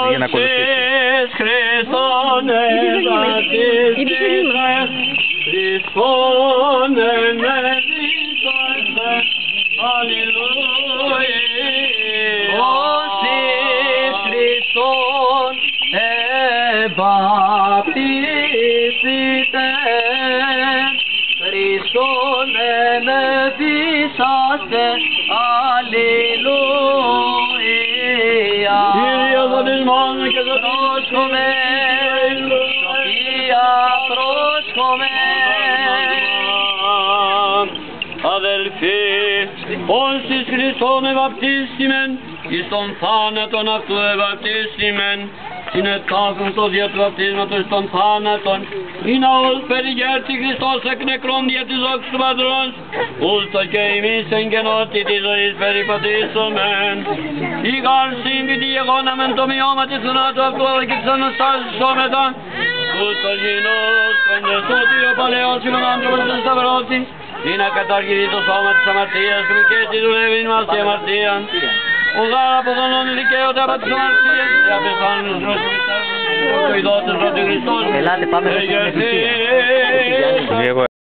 Για να ακολουθήσει. Χριστόνε βασίλειε, Χριστόνε με δίσαστε, αλληλούια. Όσοι Χριστόν εμπαπτίσετε, Χριστόνε με δίσαστε, αλληλούια. Κύριος οδυσμόν και πρόσχομεν, Σοφία πρόσχομεν. Αδελφοί, όσοι Χριστόν ευαπτίστημεν, εις τον θάνατον αυτού ευαπτίστημεν, συνετάχουν στο δια του βαπτίσματος των θάνατων, ή ναός περιγέρτη Χριστός εκ νεκρών δια της δόξης του Πατρός, ούστο και εμείς εν γενότη της ζωής περιπατήσομεν. Η γάρ σύμβητη γεγόναμεν το μειώμα της θανάτου αυτού, αλλά και της Αναστάσης σώμετα, ούστο γινός κοντεστότη ο παλαιός ημών άνθρωπος του σταυρώτη, ή να καταργηθεί το σώμα της αμαρτίας του και τη δουλεύει μας η αμαρτία. Ο γάρ αποδονών δικαίωται από τις αμαρτίες, οι απεσάνους ρωσιμιστάρουν, ο ειδότες ότι Χριστός, Ελάτε πάμε στο